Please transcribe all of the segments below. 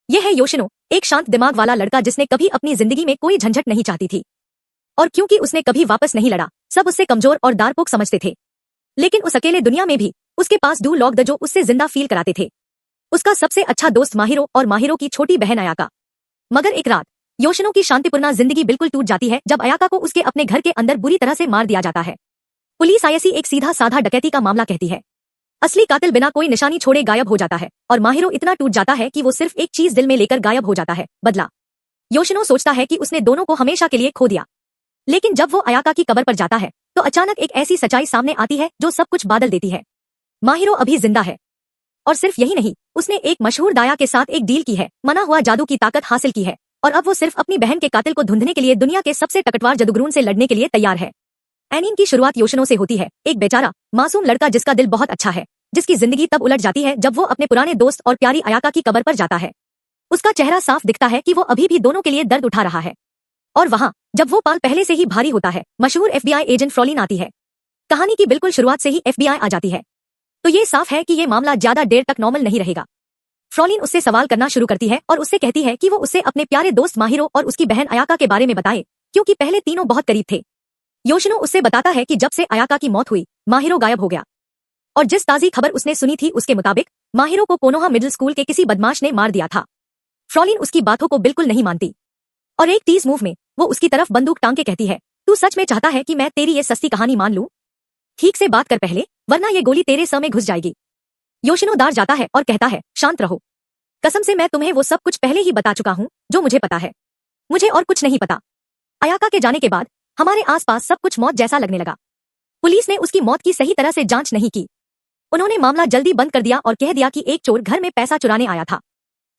यह है योशिनो, एक शांत दिमाग वाला लड़का जिसने कभी अपनी जिंदगी में कोई झंझट नहीं चाहती थी। और क्योंकि उसने कभी वापस नहीं लड़ा, सब उससे कमजोर और डरपोक समझते थे। लेकिन उस अकेले दुनिया में भी उसके पास डू लॉक द जो उससे जिंदा फील कराते थे। उसका सबसे अच्छा दोस्त माहिरो और माहिरो की छोटी बहन अयाका। मगर एक रात योशिनो की शांतिपूर्ण जिंदगी बिल्कुल टूट जाती है जब अयाका को उसके अपने घर के अंदर बुरी तरह से मार दिया जाता है। पुलिस आईसी एक सीधा साधा डकैती का मामला कहती है। असली कातिल बिना कोई निशानी छोड़े गायब हो जाता है और माहिरो इतना टूट जाता है कि वो सिर्फ एक चीज दिल में लेकर गायब हो जाता है, बदला। योशिनो सोचता है कि उसने दोनों को हमेशा के लिए खो दिया। लेकिन जब वो अयाका की कब्र पर जाता है तो अचानक एक ऐसी सच्चाई सामने आती है जो सब कुछ बादल देती है। माहिरो अभी जिंदा है। और सिर्फ यही नहीं, उसने एक मशहूर दाया के साथ एक डील की है, मना हुआ जादू की ताकत हासिल की है और अब वो सिर्फ अपनी बहन के कातिल को ढूंढने के लिए दुनिया के सबसे टकटवार जादूगरों से लड़ने के लिए तैयार है। एनीन की शुरुआत योशिनो से होती है, एक बेचारा मासूम लड़का जिसका दिल बहुत अच्छा है, जिसकी जिंदगी तब उलट जाती है जब वो अपने पुराने दोस्त और प्यारी अयाका की कब्र पर जाता है। उसका चेहरा साफ दिखता है कि वो अभी भी दोनों के लिए दर्द उठा रहा है। और वहाँ जब वो पाल पहले से ही भारी होता है, मशहूर एफबीआई एजेंट फ्रॉलिन आती है। कहानी की बिल्कुल शुरुआत से ही एफबीआई आ जाती है, तो ये साफ है कि ये मामला ज्यादा देर तक नॉर्मल नहीं रहेगा। फ्रॉलिन उससे सवाल करना शुरू करती है और उससे कहती है कि वो उससे अपने प्यारे दोस्त माहिरो और उसकी बहन अयाका के बारे में बताए, क्योंकि पहले तीनों बहुत करीब थे। योशिनो उससे बताता है कि जब से अयाका की मौत हुई, माहिरो गायब हो गया। और जिस ताजी खबर उसने सुनी थी उसके मुताबिक माहिरो को कोनोहा मिडिल स्कूल के किसी बदमाश ने मार दिया था। फ्रॉलिन उसकी बातों को बिल्कुल नहीं मानती और एक तेज मूव में वो उसकी तरफ बंदूक टांग के कहती है, तू सच में चाहता है कि मैं तेरी ये सस्ती कहानी मान लूं? ठीक से बात कर पहले, वरना ये गोली तेरे सर में घुस जाएगी। योशिनो दार जाता है और कहता है, शांत रहो। कसम से मैं तुम्हें वो सब कुछ पहले ही बता चुका हूँ जो मुझे पता है। मुझे और कुछ नहीं पता। अयाका के जाने के बाद हमारे आसपास सब कुछ मौत जैसा लगने लगा। पुलिस ने उसकी मौत की सही तरह से जांच नहीं की। उन्होंने मामला जल्दी बंद कर दिया और कह दिया कि एक चोर घर में पैसा चुराने आया था।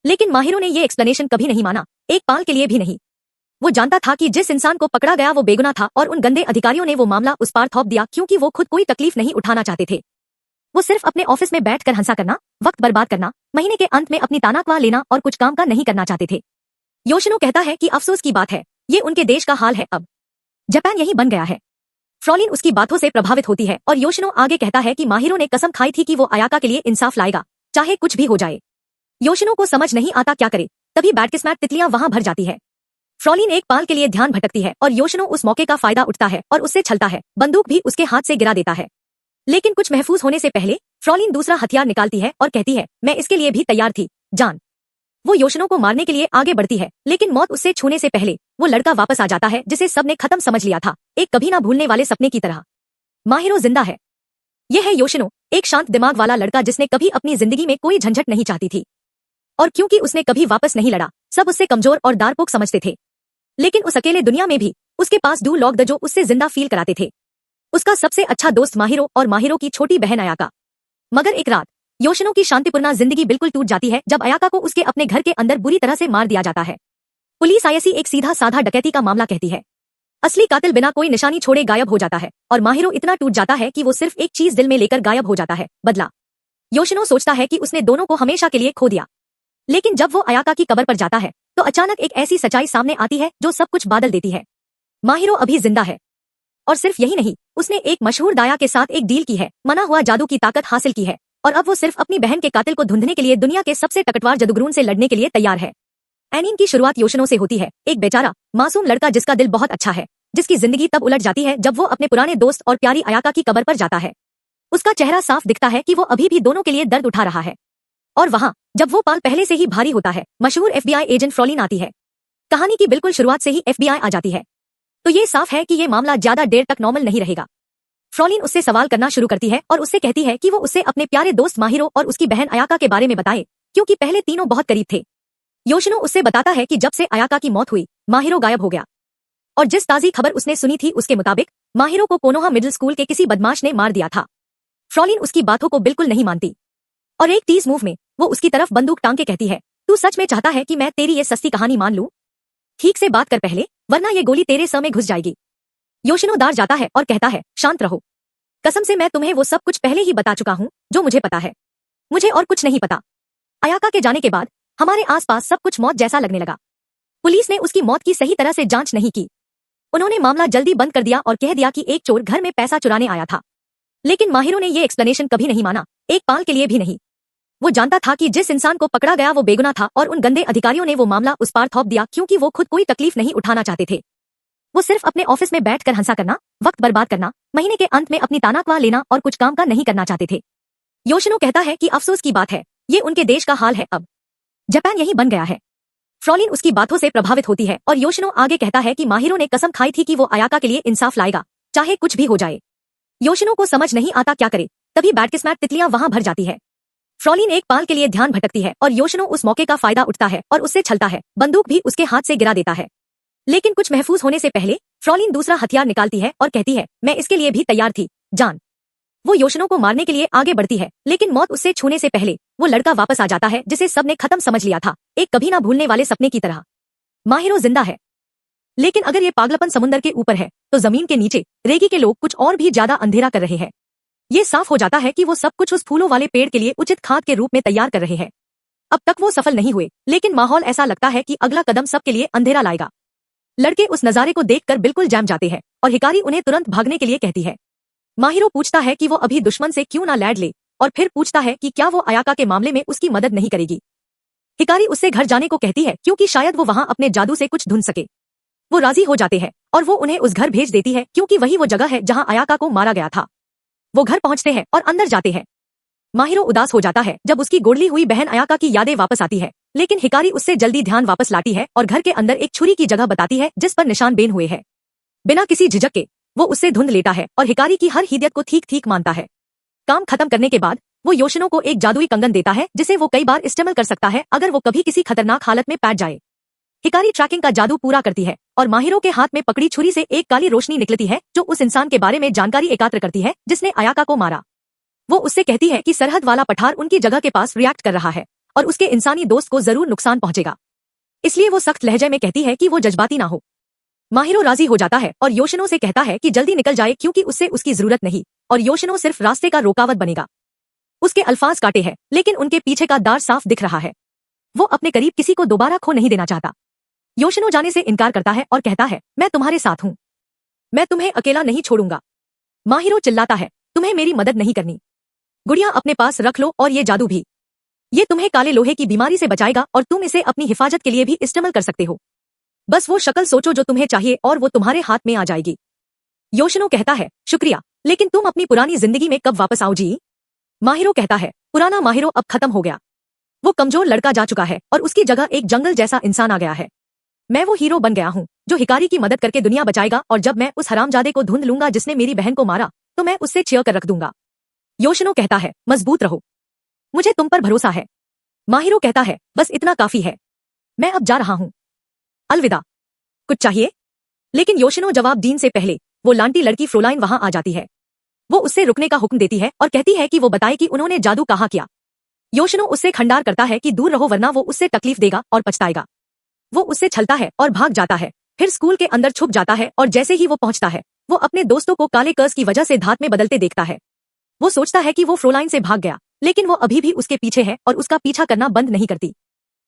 लेकिन माहिरो ने ये एक्सप्लेनेशन कभी नहीं माना, एक पाल के लिए भी नहीं। वो जानता था कि जिस इंसान को पकड़ा गया वो बेगुनाह था और उन गंदे अधिकारियों ने वो मामला उस पार थोप दिया क्योंकि वो खुद कोई तकलीफ नहीं उठाना चाहते थे। वो सिर्फ अपने ऑफिस में बैठकर हंसा करना, वक्त बर्बाद करना, महीने के अंत में अपनी तनख्वाह लेना और कुछ काम का नहीं करना चाहते थे। योशिनो कहता है कि अफसोस की बात है, ये उनके देश का हाल है। अब जापान यही बन गया है। फ्रॉलिन उसकी बातों से प्रभावित होती है और योशिनो आगे कहता है कि माहिरो ने कसम खाई थी कि वो अयाका के लिए इंसाफ लाएगा, चाहे कुछ भी हो जाए। योशिनो को समझ नहीं आता क्या करे, तभी बैटकिस्मैट तितलियां वहां भर जाती है। फ्रॉलिन एक पाल के लिए ध्यान भटकती है और योशिनो उस मौके का फायदा उठता है और उससे छलता है, बंदूक भी उसके हाथ से गिरा देता है। लेकिन कुछ महफूज होने से पहले फ्रॉलिन दूसरा हथियार निकालती है और कहती है, मैं इसके लिए भी तैयार थी, जान। वो योशिनो को मारने के लिए आगे बढ़ती है, लेकिन मौत उससे छूने से पहले वो लड़का वापस आ जाता है जिसे सबने खत्म समझ लिया था, एक कभी ना भूलने वाले सपने की तरह। माहिरो जिंदा है। यह है योशिनो, एक शांत दिमाग वाला लड़का जिसने कभी अपनी जिंदगी में कोई झंझट नहीं चाहती थी। और क्योंकि उसने कभी वापस नहीं लड़ा, सब उससे कमजोर और डरपोक समझते थे। लेकिन उस अकेले दुनिया में भी उसके पास डू लॉक द जो उससे जिंदा फील कराते थे। उसका सबसे अच्छा दोस्त माहिरो और माहिरो की छोटी बहन अयाका। मगर एक रात योशिनो की शांतिपूर्ण जिंदगी बिल्कुल टूट जाती है जब अयाका को उसके अपने घर के अंदर बुरी तरह से मार दिया जाता है। पुलिस आईसी एक सीधा साधा डकैती का मामला कहती है। असली कातिल बिना कोई निशानी छोड़े गायब हो जाता है और माहिरो इतना टूट जाता है कि वो सिर्फ एक चीज दिल में लेकर गायब हो जाता है, बदला। योशिनो सोचता है कि उसने दोनों को हमेशा के लिए खो दिया। लेकिन जब वो अयाका की कब्र पर जाता है तो अचानक एक ऐसी सच्चाई सामने आती है जो सब कुछ बादल देती है। माहिरो अभी जिंदा है। और सिर्फ यही नहीं, उसने एक मशहूर दाया के साथ एक डील की है, मना हुआ जादू की ताकत हासिल की है और अब वो सिर्फ अपनी बहन के कातिल को ढूंढने के लिए दुनिया के सबसे टकटवार जादूगरों से लड़ने के लिए तैयार है। एनीन की शुरुआत योशिनो से होती है, एक बेचारा मासूम लड़का जिसका दिल बहुत अच्छा है, जिसकी जिंदगी तब उलट जाती है जब वो अपने पुराने दोस्त और प्यारी अयाका की कब्र पर जाता है। उसका चेहरा साफ दिखता है कि वो अभी भी दोनों के लिए दर्द उठा रहा है। और वहाँ जब वो पाल पहले से ही भारी होता है, मशहूर एफबीआई एजेंट फ्रॉलिन आती है। कहानी की बिल्कुल शुरुआत से ही एफबीआई आ जाती है, तो ये साफ है कि ये मामला ज्यादा देर तक नॉर्मल नहीं रहेगा। फ्रॉलिन उससे सवाल करना शुरू करती है और उससे कहती है कि वो उससे अपने प्यारे दोस्त माहिरो और उसकी बहन अयाका के बारे में बताए, क्योंकि पहले तीनों बहुत करीब थे। योशिनो उससे बताता है कि जब से अयाका की मौत हुई, माहिरो गायब हो गया। और जिस ताजी खबर उसने सुनी थी उसके मुताबिक माहिरो को कोनोहा मिडिल स्कूल के किसी बदमाश ने मार दिया था। फ्रॉलिन उसकी बातों को बिल्कुल नहीं मानती और एक तेज मूव में वो उसकी तरफ बंदूक टांग के कहती है, तू सच में चाहता है कि मैं तेरी ये सस्ती कहानी मान लूं? ठीक से बात कर पहले, वरना ये गोली तेरे सर में घुस जाएगी। योशिनो दार जाता है और कहता है, शांत रहो। कसम से मैं तुम्हें वो सब कुछ पहले ही बता चुका हूँ जो मुझे पता है। मुझे और कुछ नहीं पता। अयाका के जाने के बाद हमारे आसपास सब कुछ मौत जैसा लगने लगा। पुलिस ने उसकी मौत की सही तरह से जांच नहीं की। उन्होंने मामला जल्दी बंद कर दिया और कह दिया कि एक चोर घर में पैसा चुराने आया था। लेकिन माहिरो ने ये एक्सप्लेनेशन कभी नहीं माना, एक पाल के लिए भी नहीं। वो जानता था कि जिस इंसान को पकड़ा गया वो बेगुनाह था और उन गंदे अधिकारियों ने वो मामला उस पार थोप दिया क्योंकि वो खुद कोई तकलीफ नहीं उठाना चाहते थे। वो सिर्फ अपने ऑफिस में बैठकर हंसा करना, वक्त बर्बाद करना, महीने के अंत में अपनी तनख्वाह लेना और कुछ काम का नहीं करना चाहते थे। योशिनो कहता है कि अफसोस की बात है, ये उनके देश का हाल है। अब जापान यही बन गया है। फ्रॉलिन उसकी बातों से प्रभावित होती है और योशिनो आगे कहता है कि माहिरो ने कसम खाई थी कि वो अयाका के लिए इंसाफ लाएगा, चाहे कुछ भी हो जाए। योशिनो को समझ नहीं आता क्या करे। तभी बैडकिस्मैट तितलियां वहां भर जाती है। फ्रॉलिन एक पाल के लिए ध्यान भटकती है और योशिनो उस मौके का फायदा उठता है और उससे छलता है। बंदूक भी उसके हाथ से गिरा देता है। लेकिन कुछ महफूज होने से पहले फ्रॉलिन दूसरा हथियार निकालती है और कहती है, मैं इसके लिए भी तैयार थी, जान। वो योशिनो को मारने के लिए आगे बढ़ती है, लेकिन मौत उससे छूने से पहले वो लड़का वापस आ जाता है जिसे सबने खत्म समझ लिया था, एक कभी ना भूलने वाले सपने की तरह। माहिरो जिंदा है। लेकिन अगर ये पागलपन समुंदर के ऊपर है तो जमीन के नीचे रेगी के लोग कुछ और भी ज्यादा अंधेरा कर रहे हैं। ये साफ हो जाता है कि वो सब कुछ उस फूलों वाले पेड़ के लिए उचित खाद के रूप में तैयार कर रहे हैं। अब तक वो सफल नहीं हुए, लेकिन माहौल ऐसा लगता है कि अगला कदम सबके लिए अंधेरा लाएगा। लड़के उस नजारे को देखकर बिल्कुल जम जाते हैं और हिकारी उन्हें तुरंत भागने के लिए कहती है। माहिरो पूछता है कि वो अभी दुश्मन से क्यों ना लड़ ले और फिर पूछता है कि क्या वो अयाका के मामले में उसकी मदद नहीं करेगी। हिकारी उससे घर जाने को कहती है क्योंकि शायद वो वहां अपने जादू से कुछ ढूंढ सके। वो राजी हो जाते हैं और वो उन्हें उस घर भेज देती है क्योंकि वही वो जगह है जहां अयाका को मारा गया था। वो घर पहुंचते हैं और अंदर जाते हैं। माहिरो उदास हो जाता है जब उसकी गोडली हुई बहन अयाका की यादें वापस आती है, लेकिन हिकारी उससे जल्दी ध्यान वापस लाती है और घर के अंदर एक छुरी की जगह बताती है जिस पर निशान बेन हुए हैं। बिना किसी झिझक के वो उससे धुंध लेता है और हिकारी की हर हिदायत को ठीक ठीक मानता है। काम खत्म करने के बाद वो योशिनो को एक जादुई कंगन देता है जिसे वो कई बार इस्तेमाल कर सकता है अगर वो कभी किसी खतरनाक हालत में पैट जाए। हिकारी ट्रैकिंग का जादू पूरा करती है और माहिरो के हाथ में पकड़ी छुरी से एक काली रोशनी निकलती है जो उस इंसान के बारे में जानकारी एकत्र करती है जिसने अयाका को मारा। वो उससे कहती है कि सरहद वाला पठार उनकी जगह के पास रिएक्ट कर रहा है और उसके इंसानी दोस्त को जरूर नुकसान पहुंचेगा, इसलिए वो सख्त लहजे में कहती है कि वो जज्बाती ना हो। माहिरो राजी हो जाता है और योशिनो से कहता है कि जल्दी निकल जाए क्योंकि उससे उसकी जरूरत नहीं और योशिनो सिर्फ रास्ते का रोकावट बनेगा। उसके अल्फाज काटे हैं, लेकिन उनके पीछे का दार साफ दिख रहा है। वो अपने करीब किसी को दोबारा खो नहीं देना चाहता। योशिनो जाने से इनकार करता है और कहता है, मैं तुम्हारे साथ हूँ, मैं तुम्हें अकेला नहीं छोड़ूंगा। माहिरो चिल्लाता है, तुम्हें मेरी मदद नहीं करनी, गुड़िया अपने पास रख लो और ये जादू भी, ये तुम्हें काले लोहे की बीमारी से बचाएगा और तुम इसे अपनी हिफाजत के लिए भी इस्तेमाल कर सकते हो। बस वो शक्ल सोचो जो तुम्हें चाहिए और वो तुम्हारे हाथ में आ जाएगी। योशिनो कहता है, शुक्रिया, लेकिन तुम अपनी पुरानी जिंदगी में कब वापस आओ जी? माहिरो कहता है, पुराना माहिरो अब खत्म हो गया। वो कमजोर लड़का जा चुका है और उसकी जगह एक जंगल जैसा इंसान आ गया है। मैं वो हीरो बन गया हूँ जो हिकारी की मदद करके दुनिया बचाएगा और जब मैं उस हरामजादे को ढूंढ लूंगा जिसने मेरी बहन को मारा तो मैं उससे छीन कर रख दूंगा। योशिनो कहता है, मजबूत रहो, मुझे तुम पर भरोसा है। माहिरो कहता है, बस इतना काफी है, मैं अब जा रहा हूँ, अलविदा। कुछ चाहिए? लेकिन योशिनो जवाब देने से पहले वो लांटी लड़की फ्रोलाइन वहां आ जाती है। वो उससे रुकने का हुक्म देती है और कहती है कि वो बताए कि उन्होंने जादू कहाँ किया। योशिनो उससे खंडार करता है कि दूर रहो वरना वो उससे तकलीफ देगा और पछताएगा। वो उससे छलता है और भाग जाता है, फिर स्कूल के अंदर छुप जाता है और जैसे ही वो पहुंचता है वो अपने दोस्तों को काले कर्ज की वजह से धात में बदलते देखता है। वो सोचता है कि वो फ्रोलाइन से भाग गया, लेकिन वो अभी भी उसके पीछे है और उसका पीछा करना बंद नहीं करती।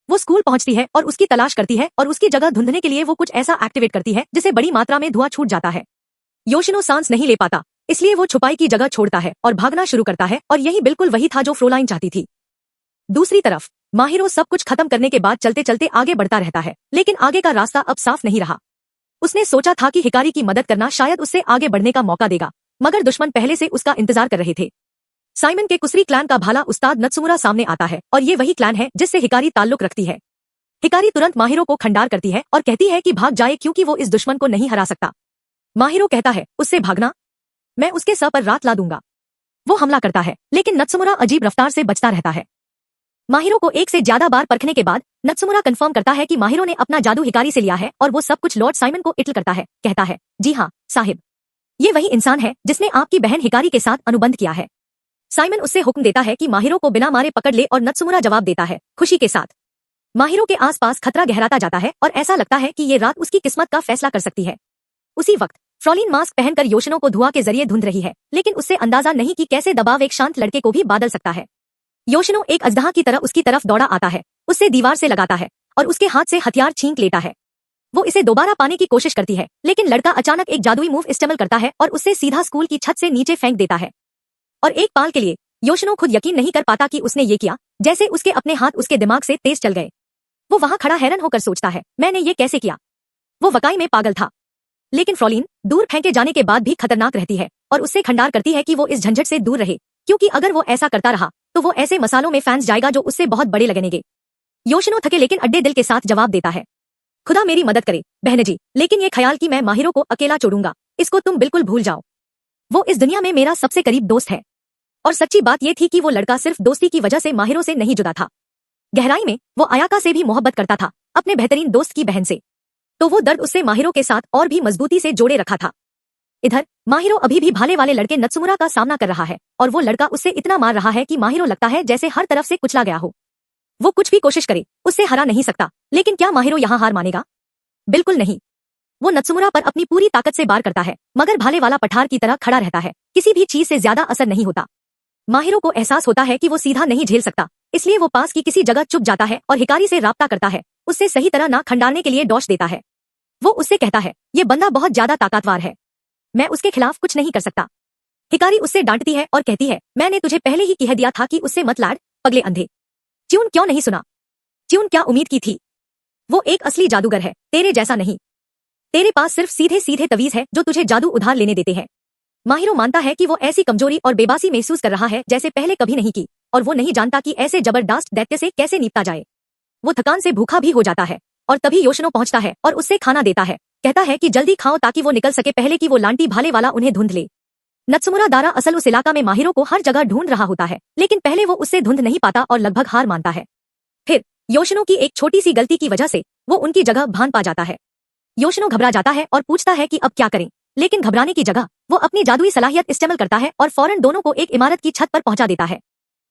वो स्कूल पहुंचती है और उसकी तलाश करती है और उसकी जगह ढूंढने के लिए वो कुछ ऐसा एक्टिवेट करती है जिसे बड़ी मात्रा में धुआं छूट जाता है। योशिनो सांस नहीं ले पाता, इसलिए वो छुपाई की जगह छोड़ता है और भागना शुरू करता है और यही बिल्कुल वही था जो फ्रोलाइन चाहती थी। दूसरी तरफ माहिरो सब कुछ खत्म करने के बाद चलते चलते आगे बढ़ता रहता है, लेकिन आगे का रास्ता अब साफ नहीं रहा। उसने सोचा था कि हिकारी की मदद करना शायद उससे आगे बढ़ने का मौका देगा, मगर दुश्मन पहले से उसका इंतजार कर रहे थे। साइमन के कुसरी क्लैन का भाला उस्ताद नत्सुमुरा सामने आता है और ये वही क्लैन है जिससे हिकारी ताल्लुक रखती है। हिकारी तुरंत माहिरो को खंडार करती है और कहती है कि भाग जाए क्योंकि वो इस दुश्मन को नहीं हरा सकता। माहिरो कहता है, उससे भागना, मैं उसके सर पर रात ला दूंगा। वो हमला करता है, लेकिन नत्सुमुरा अजीब रफ्तार से बचता रहता है। माहिरो को एक से ज्यादा बार परखने के बाद नत्सुमुरा कंफर्म करता है कि माहिरो ने अपना जादू हिकारी से लिया है और वो सब कुछ लॉर्ड साइमन को इत्ल करता है। कहता है, जी हाँ साहिब, ये वही इंसान है जिसने आपकी बहन हिकारी के साथ अनुबंध किया है। साइमन उससे हुक्म देता है कि माहिरो को बिना मारे पकड़ ले और नत्सुमुरा जवाब देता है, खुशी के साथ। माहिरो के आसपास खतरा गहराता जाता है और ऐसा लगता है कि ये रात उसकी किस्मत का फैसला कर सकती है। उसी वक्त फ्रोलिन मास्क पहनकर योशिनो को धुआं के जरिए ढूंढ रही है, लेकिन उससे अंदाजा नहीं कि कैसे दबाव एक शांत लड़के को भी बादल सकता है। योशिनो एक अजदहा की तरह उसकी तरफ दौड़ा आता है, उससे दीवार से लगाता है और उसके हाथ से हथियार छीन लेता है। वो इसे दोबारा पाने की कोशिश करती है, लेकिन लड़का अचानक एक जादुई मूव इस्तेमाल करता है और उससे सीधा स्कूल की छत से नीचे फेंक देता है। और एक पाल के लिए योशिनो खुद यकीन नहीं कर पाता कि उसने ये किया, जैसे उसके अपने हाथ उसके दिमाग से तेज चल गए। वो वहां खड़ा हैरान होकर सोचता है, मैंने ये कैसे किया? वो वाकई में पागल था। लेकिन फ्रॉलिन दूर फेंके जाने के बाद भी खतरनाक रहती है और उससे खंडार करती है कि वो इस झंझट से दूर रहे, क्योंकि अगर वो ऐसा करता रहा तो वो ऐसे मसालों में फैंस जाएगा जो उससे बहुत बड़े लगेंगे। योशिनो थके लेकिन अड्डे दिल के साथ जवाब देता है, खुदा मेरी मदद करे बहन जी, लेकिन ये ख्याल कि मैं माहिरों को अकेला छोड़ूंगा, इसको तुम बिल्कुल भूल जाओ। वो इस दुनिया में मेरा सबसे करीब दोस्त है। और सच्ची बात यह थी कि वो लड़का सिर्फ दोस्ती की वजह से माहिरों से नहीं जुड़ा था। गहराई में वो अयाका से भी मोहब्बत करता था, अपने बेहतरीन दोस्त की बहन से। तो वो दर्द उससे माहिरों के साथ और भी मजबूती से जोड़े रखा था। इधर माहिरो अभी भी भाले वाले लड़के नत्सुमुरा का सामना कर रहा है और वो लड़का उससे इतना मार रहा है कि माहिरो लगता है जैसे हर तरफ से कुचला गया हो। वो कुछ भी कोशिश करे उससे हरा नहीं सकता, लेकिन क्या माहिरो यहाँ हार मानेगा? बिल्कुल नहीं। वो नत्सुमुरा पर अपनी पूरी ताकत से वार करता है, मगर भाले वाला पठार की तरह खड़ा रहता है, किसी भी चीज से ज्यादा असर नहीं होता। माहिरो को एहसास होता है कि वो सीधा नहीं झेल सकता, इसलिए वो पास की किसी जगह चुप जाता है और हिकारी से राब्ता करता है, उससे सही तरह ना खंडारने के लिए डॉश देता है। वो उससे कहता है, ये बंदा बहुत ज्यादा ताकतवर है, मैं उसके खिलाफ कुछ नहीं कर सकता। हिकारी उससे डांटती है और कहती है, मैंने तुझे पहले ही कह दिया था कि उससे मत लाड़, पगले अंधे। च्यून क्यों नहीं सुना? च्यून क्या उम्मीद की थी? वो एक असली जादूगर है, तेरे जैसा नहीं। तेरे पास सिर्फ सीधे सीधे तवीज है जो तुझे जादू उधार लेने देते हैं। माहिरो मानता है कि वो ऐसी कमजोरी और बेबासी महसूस कर रहा है जैसे पहले कभी नहीं की, और वो नहीं जानता कि ऐसे जबरदस्त दैत्य से कैसे निपटा जाए। वो थकान से भूखा भी हो जाता है और तभी योशिनो पहुंचता है और उससे खाना देता है, कहता है कि जल्दी खाओ ताकि वो निकल सके पहले कि वो लांटी भाले वाला उन्हें ढूंढ ले। नत्सुमुरा दारा असल उस इलाका में माहिरो को हर जगह ढूंढ रहा होता है, लेकिन पहले वो उससे ढूंढ नहीं पाता और लगभग हार मानता है। फिर योशिनो की एक छोटी सी गलती की वजह से वो उनकी जगह भान पा जाता है। योशिनो घबरा जाता है और पूछता है कि अब क्या करें, लेकिन घबराने की जगह वो अपनी जादुई सलाहियत इस्तेमाल करता है और फौरन दोनों को एक इमारत की छत पर पहुंचा देता है।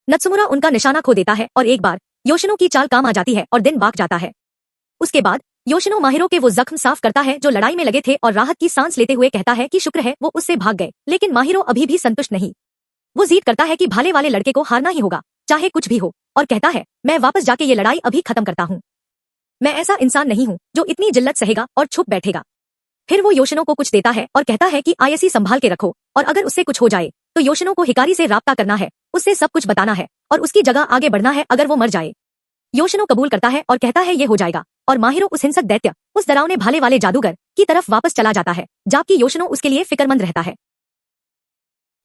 नत्सुमुरा उनका निशाना खो देता है और एक बार योशिनो की चाल काम आ जाती है और दिन भाग जाता है। उसके बाद योशिनो माहिरो के वो जख्म साफ करता है जो लड़ाई में लगे थे और राहत की सांस लेते हुए कहता है कि शुक्र है वो उससे भाग गए, लेकिन माहिरो अभी भी संतुष्ट नहीं। वो जीत करता है कि भाले वाले लड़के को हारना ही होगा, चाहे कुछ भी हो, और कहता है, मैं वापस जाके ये लड़ाई अभी खत्म करता हूँ। मैं ऐसा इंसान नहीं हूँ जो इतनी जिल्लत सहेगा और छुप बैठेगा। फिर वो योशिनो को कुछ देता है और कहता है कि आईएसी संभाल के रखो, और अगर उससे कुछ हो जाए तो योशिनो को हिकारी से राब्ता करना है, उससे सब कुछ बताना है और उसकी जगह आगे बढ़ना है अगर वो मर जाए। योशिनो कबूल करता है और कहता है ये हो जाएगा, और माहिरो उस हिंसक दैत्य, उस डरावने भाले वाले जादूगर की तरफ वापस चला जाता है, जबकि योशिनो उसके लिए फिक्रमंद रहता है।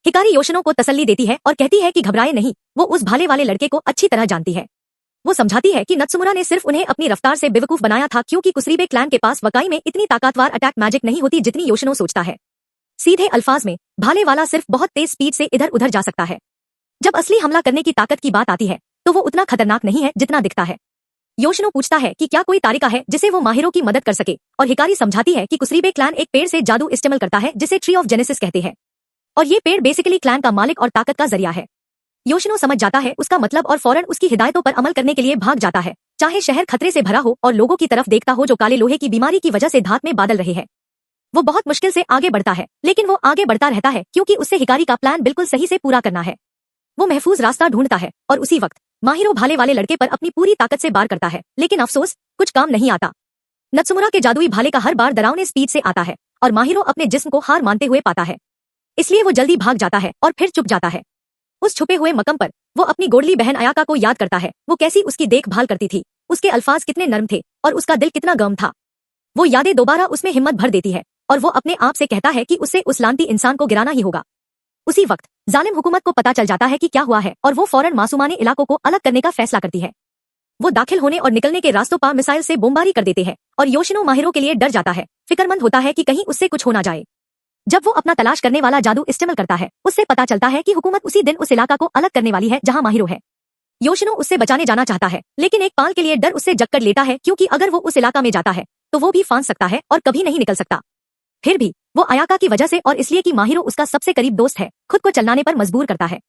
हिकारी योशिनो को तसल्ली देती है और कहती है कि घबराए नहीं, वो उस भाले वाले लड़के को अच्छी तरह जानती है। वो समझाती है कि नत्सुमुरा ने सिर्फ उन्हें अपनी रफ्तार से बेवकूफ बनाया था, क्योंकि कुसरीबे क्लैन के पास वाकई में इतनी ताकतवर अटैक मैजिक नहीं होती जितनी योशिनो सोचता है। सीधे अल्फाज में भाले वाला सिर्फ बहुत तेज स्पीड से इधर उधर जा सकता है। जब असली हमला करने की ताकत की बात आती है तो वो उतना खतरनाक नहीं है जितना दिखता है। योशिनो पूछता है कि क्या कोई तारिका है जिसे वो माहिरों की मदद कर सके, और हिकारी समझाती है कि कुसरीबे क्लैन एक पेड़ से जादू इस्तेमाल करता है जिसे ट्री ऑफ जेनेसिस कहते हैं, और ये पेड़ बेसिकली क्लैन का मालिक और ताकत का जरिया है। योशिनो समझ जाता है उसका मतलब और फौरन उसकी हिदायतों पर अमल करने के लिए भाग जाता है, चाहे शहर खतरे से भरा हो और लोगों की तरफ देखता हो जो काले लोहे की बीमारी की वजह से धात में बादल रहे हैं। वो बहुत मुश्किल से आगे बढ़ता है, लेकिन वो आगे बढ़ता रहता है क्योंकि उससे हिकारी का प्लान बिल्कुल सही से पूरा करना है। वो महफूज रास्ता ढूंढता है और उसी वक्त माहिरो भाले वाले लड़के पर अपनी पूरी ताकत से वार करता है, लेकिन अफसोस कुछ काम नहीं आता। नत्सुमुरा के जादुई भाले का हर बार डरावने स्पीड से आता है और माहिरो अपने जिस्म को हार मानते हुए पाता है, इसलिए वो जल्दी भाग जाता है और फिर चुप जाता है। उस छुपे हुए मकम पर वो अपनी गोडली बहन अयाका को याद करता है, वो कैसी उसकी देखभाल करती थी, उसके अल्फाज कितने नर्म थे और उसका दिल कितना गर्म था। वो यादें दोबारा उसमें हिम्मत भर देती है और वो अपने आप से कहता है कि उससे उस लानती इंसान को गिराना ही होगा। उसी वक्त जालिम हुकूमत को पता चल जाता है कि क्या हुआ है और वो फौरन मासूमाने इलाकों को अलग करने का फैसला करती है। वो दाखिल होने और निकलने के रास्तों पर मिसाइल से बमबारी कर देते हैं और योशिनो माहिरो के लिए डर जाता है, फिक्रमंद होता है कि कहीं उससे कुछ हो ना जाए। जब वो अपना तलाश करने वाला जादू इस्तेमाल करता है, उससे पता चलता है कि हुकूमत उसी दिन उस इलाका को अलग करने वाली है जहां माहिरो है। योशिनो उससे बचाने जाना चाहता है, लेकिन एक पाल के लिए डर उससे जकड़ लेता है, क्योंकि अगर वो उस इलाका में जाता है तो वो भी फांस सकता है और कभी नहीं निकल सकता। फिर भी वो अयाका की वजह से और इसलिए कि माहिरो उसका सबसे करीब दोस्त है, खुद को चलने पर मजबूर करता है।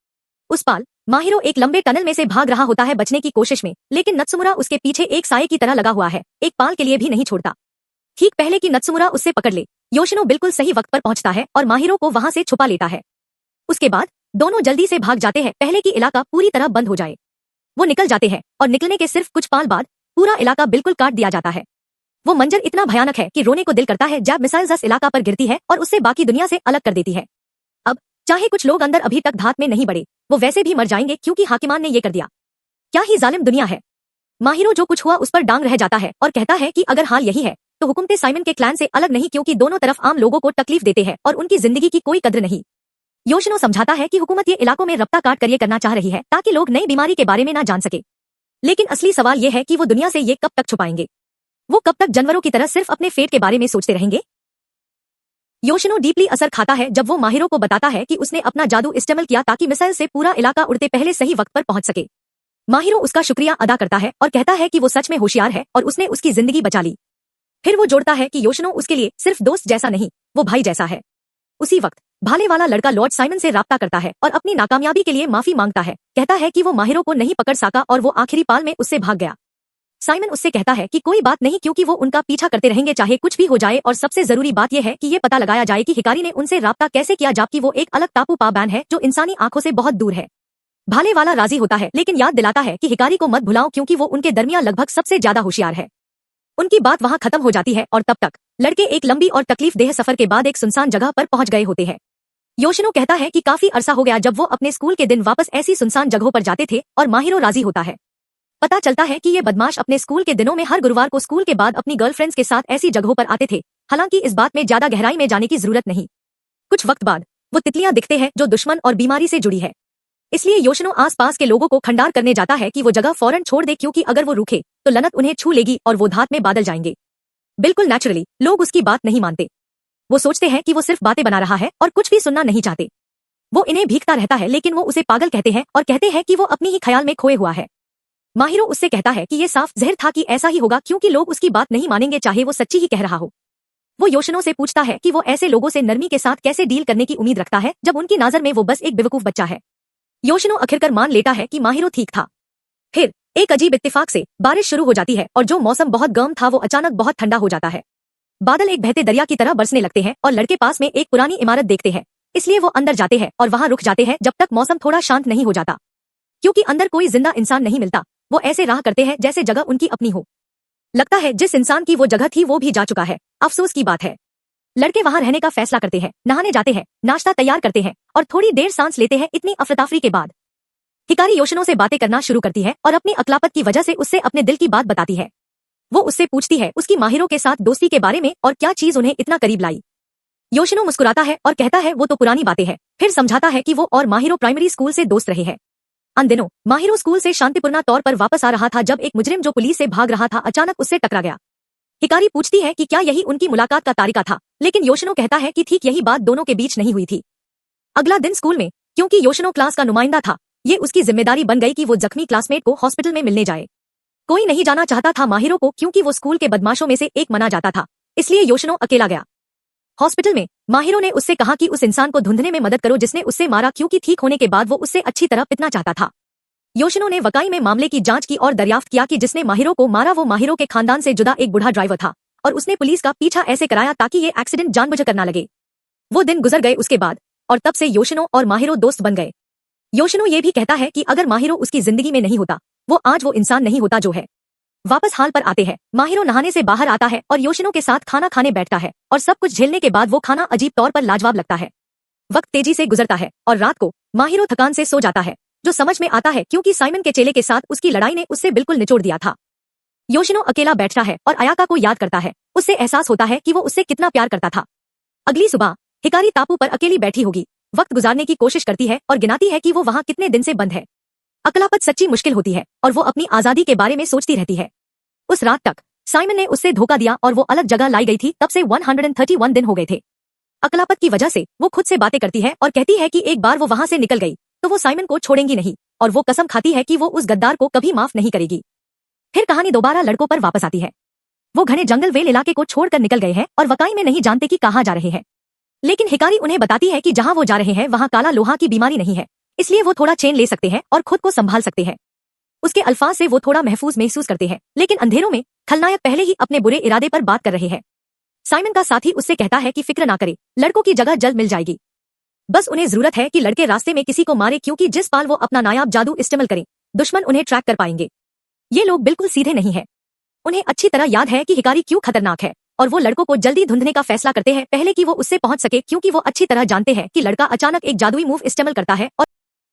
उस पाल माहिरो एक लंबे टनल में से भाग रहा होता है बचने की कोशिश में, लेकिन नत्सुमुरा उसके पीछे एक साये की तरह लगा हुआ है, एक पाल के लिए भी नहीं छोड़ता। ठीक पहले कि नत्सुमुरा उससे पकड़ ले, योशिनो बिल्कुल सही वक्त पर पहुंचता है और माहिरो को वहां से छुपा लेता है। उसके बाद दोनों जल्दी से भाग जाते हैं पहले कि इलाका पूरी तरह बंद हो जाए। वो निकल जाते हैं और निकलने के सिर्फ कुछ पाल बाद पूरा इलाका बिल्कुल काट दिया जाता है। वो मंजर इतना भयानक है कि रोने को दिल करता है जब मिसाइल इस इलाका पर गिरती है और उससे बाकी दुनिया से अलग कर देती है। अब चाहे कुछ लोग अंदर अभी तक धात में नहीं बढ़े, वो वैसे भी मर जाएंगे क्योंकि हाकिमान ने ये कर दिया। क्या ही जालिम दुनिया है। माहिरो जो कुछ हुआ उस पर डांग रह जाता है और कहता है कि अगर हाल यही है तो हुकूमतें साइमन के क्लैन से अलग नहीं, क्योंकि दोनों तरफ आम लोगों को तकलीफ देते हैं और उनकी जिंदगी की कोई कद्र नहीं। योशिनो समझाता है कि हुकूमत ये इलाकों में रफ्ता काट कर ये करना चाह रही है ताकि लोग नई बीमारी के बारे में ना जान सके। लेकिन असली सवाल ये है कि वो दुनिया से ये कब तक छुपाएंगे? वो कब तक जानवरों की तरह सिर्फ अपने फेट के बारे में सोचते रहेंगे? योशिनो डीपली असर खाता है जब वो माहिरो को बताता है कि उसने अपना जादू इस्तेमाल किया ताकि मिसाइल से पूरा इलाका उड़ते पहले सही वक्त पर पहुंच सके। माहिरो उसका शुक्रिया अदा करता है और कहता है कि वो सच में होशियार है और उसने उसकी जिंदगी बचा ली। फिर वो जोड़ता है कि योशिनो उसके लिए सिर्फ दोस्त जैसा नहीं, वो भाई जैसा है। उसी वक्त भाले वाला लड़का लॉर्ड साइमन से राब्ता करता है और अपनी नाकामयाबी के लिए माफी मांगता है। कहता है कि वो माहिरो को नहीं पकड़ सका और वो आखिरी पाल में उससे भाग गया। साइमन उससे कहता है कि कोई बात नहीं, क्योंकि वो उनका पीछा करते रहेंगे चाहे कुछ भी हो जाए, और सबसे जरूरी बात यह है कि ये पता लगाया जाए कि हिकारी ने उनसे राब्ता कैसे किया जबकि वो एक अलग टापू पा बैन है जो इंसानी आंखों से बहुत दूर है। भाले वाला राजी होता है लेकिन याद दिलाता है कि हिकारी को मत भुलाओ क्योंकि वो उनके दरमियान लगभग सबसे ज्यादा होशियार है। उनकी बात वहां खत्म हो जाती है और तब तक लड़के एक लंबी और तकलीफ देह सफर के बाद एक सुनसान जगह पर पहुंच गए होते हैं। योशिनो कहता है कि काफी अरसा हो गया जब वो अपने स्कूल के दिन वापस ऐसी सुनसान जगहों पर जाते थे और माहिरो राजी होता है। पता चलता है कि ये बदमाश अपने स्कूल के दिनों में हर गुरुवार को स्कूल के बाद अपनी गर्लफ्रेंड्स के साथ ऐसी जगहों पर आते थे। हालांकि इस बात में ज्यादा गहराई में जाने की जरूरत नहीं। कुछ वक्त बाद वो तितलियां दिखते हैं जो दुश्मन और बीमारी से जुड़ी है। इसलिए योशिनो आसपास के लोगों को खंडार करने जाता है कि वो जगह फौरन छोड़ दे, क्योंकि अगर वो रुके तो लनत उन्हें छू लेगी और वो धात में बादल जाएंगे। बिल्कुल नेचुरली लोग उसकी बात नहीं मानते। वो सोचते हैं कि वो सिर्फ बातें बना रहा है और कुछ भी सुनना नहीं चाहते। वो इन्हें भीखता रहता है लेकिन वो उसे पागल कहते हैं और कहते हैं कि वो अपनी ही ख्याल में खोए हुआ है। माहिरो उससे कहता है कि ये साफ ज़हर था कि ऐसा ही होगा, क्योंकि लोग उसकी बात नहीं मानेंगे चाहे वो सच्ची ही कह रहा हो। वो योशिनो से पूछता है कि वो ऐसे लोगों से नरमी के साथ कैसे डील करने की उम्मीद रखता है जब उनकी नजर में वो बस एक बेवकूफ बच्चा है। योशिनो आखिरकार मान लेता है कि माहिरो ठीक था। फिर एक अजीब इत्तेफाक से बारिश शुरू हो जाती है और जो मौसम बहुत गर्म था वो अचानक बहुत ठंडा हो जाता है। बादल एक बहते दरिया की तरह बरसने लगते हैं और लड़के पास में एक पुरानी इमारत देखते हैं। इसलिए वो अंदर जाते हैं और वहां रुक जाते हैं जब तक मौसम थोड़ा शांत नहीं हो जाता। क्योंकि अंदर कोई जिंदा इंसान नहीं मिलता, वो ऐसे राह करते हैं जैसे जगह उनकी अपनी हो। लगता है जिस इंसान की वो जगह थी वो भी जा चुका है। अफसोस की बात है। लड़के वहां रहने का फैसला करते हैं, नहाने जाते हैं, नाश्ता तैयार करते हैं और थोड़ी देर सांस लेते हैं। इतनी अफरातफरी के बाद हिकारी योशिनो से बातें करना शुरू करती है और अपनी अक्लापत की वजह से उससे अपने दिल की बात बताती है। वो उससे पूछती है उसकी माहिरो के साथ दोस्ती के बारे में और क्या चीज उन्हें इतना करीब लाई। योशिनो मुस्कुराता है और कहता है वो तो पुरानी बातें हैं। फिर समझाता है कि वो और माहिरो प्राइमरी स्कूल से दोस्त रहे हैं। अन दिनों माहिरो स्कूल से शांतिपूर्ण तौर पर वापस आ रहा था जब एक मुजरिम जो पुलिस से भाग रहा था अचानक उससे टकरा गया। हिकारी पूछती है कि क्या यही उनकी मुलाकात का तारीका था, लेकिन योशिनो कहता है कि ठीक यही बात दोनों के बीच नहीं हुई थी। अगला दिन स्कूल में, क्योंकि योशिनो क्लास का नुमाइंदा था, ये उसकी जिम्मेदारी बन गई कि वो जख्मी क्लासमेट को हॉस्पिटल में मिलने जाए। कोई नहीं जाना चाहता था माहिरो को, क्योंकि वो स्कूल के बदमाशों में से एक माना जाता था। इसलिए योशिनो अकेला गया। हॉस्पिटल में माहिरो ने उससे कहा कि उस इंसान को ढूंढने में मदद करो जिसने उससे मारा, क्योंकि ठीक होने के बाद वो उससे अच्छी तरह पिटना चाहता था। योशिनो ने वकाई में मामले की जांच की और दरियाफ्त किया कि जिसने माहिरो को मारा वो माहिरो के खानदान से जुदा एक बूढ़ा ड्राइवर था और उसने पुलिस का पीछा ऐसे कराया ताकि ये एक्सीडेंट जानबूझकर ना लगे। वो दिन गुजर गए उसके बाद और तब से योशिनो और माहिरो दोस्त बन गए। योशिनो ये भी कहता है कि अगर माहिरो उसकी जिंदगी में नहीं होता वो आज वो इंसान नहीं होता जो है। वापस हाल पर आते हैं। माहिरो नहाने से बाहर आता है और योशिनो के साथ खाना खाने बैठता है और सब कुछ झेलने के बाद वो खाना अजीब तौर पर लाजवाब लगता है। वक्त तेजी से गुजरता है और रात को माहिरो थकान से सो जाता है, जो समझ में आता है क्योंकि साइमन के चेले के साथ उसकी लड़ाई ने उससे बिल्कुल निचोड़ दिया था। योशिनो अकेला बैठता है और अयाका को याद करता है। उससे एहसास होता है कि वो उससे कितना प्यार करता था। अगली सुबह हिकारी टापू पर अकेली बैठी होगी, वक्त गुजारने की कोशिश करती है और गिनाती है कि वो वहां कितने दिन से बंद है। अकलापत सच्ची मुश्किल होती है और वो अपनी आजादी के बारे में सोचती रहती है। उस रात तक साइमन ने उससे धोखा दिया और वो अलग जगह लाई गई थी, तब से 131 दिन हो गए थे। अकलापत की वजह से वो खुद से बातें करती है और कहती है कि एक बार वो वहां से निकल गई तो वो साइमन को छोड़ेंगी नहीं, और वो कसम खाती है कि वो उस गद्दार को कभी माफ नहीं करेगी। फिर कहानी दोबारा लड़कों पर वापस आती है। वो घने जंगल वेल इलाके को छोड़कर निकल गए हैं और वकाई में नहीं जानते कि कहाँ जा रहे हैं। लेकिन हिकारी उन्हें बताती है कि जहां वो जा रहे हैं वहां काला लोहा की बीमारी नहीं है, इसलिए वो थोड़ा चैन ले सकते हैं और खुद को संभाल सकते हैं। उसके अल्फाज से वो थोड़ा महफूज महसूस करते हैं, लेकिन अंधेरों में खलनायक पहले ही अपने बुरे इरादे पर बात कर रहे हैं। साइमन का साथी उससे कहता है कि फिक्र ना करे, लड़कों की जगह जल्द मिल जाएगी। बस उन्हें जरूरत है कि लड़के रास्ते में किसी को मारे, क्योंकि जिस पाल वो अपना नायाब जादू इस्तेमाल करें दुश्मन उन्हें ट्रैक कर पाएंगे। ये लोग बिल्कुल सीधे नहीं है। उन्हें अच्छी तरह याद है कि हिकारी क्यों खतरनाक है और वो लड़कों को जल्दी ढूंढने का फैसला करते हैं पहले कि वो उससे पहुंच सके, क्योंकि वो अच्छी तरह जानते हैं कि लड़का अचानक एक जादुई मूव इस्तेमाल करता है और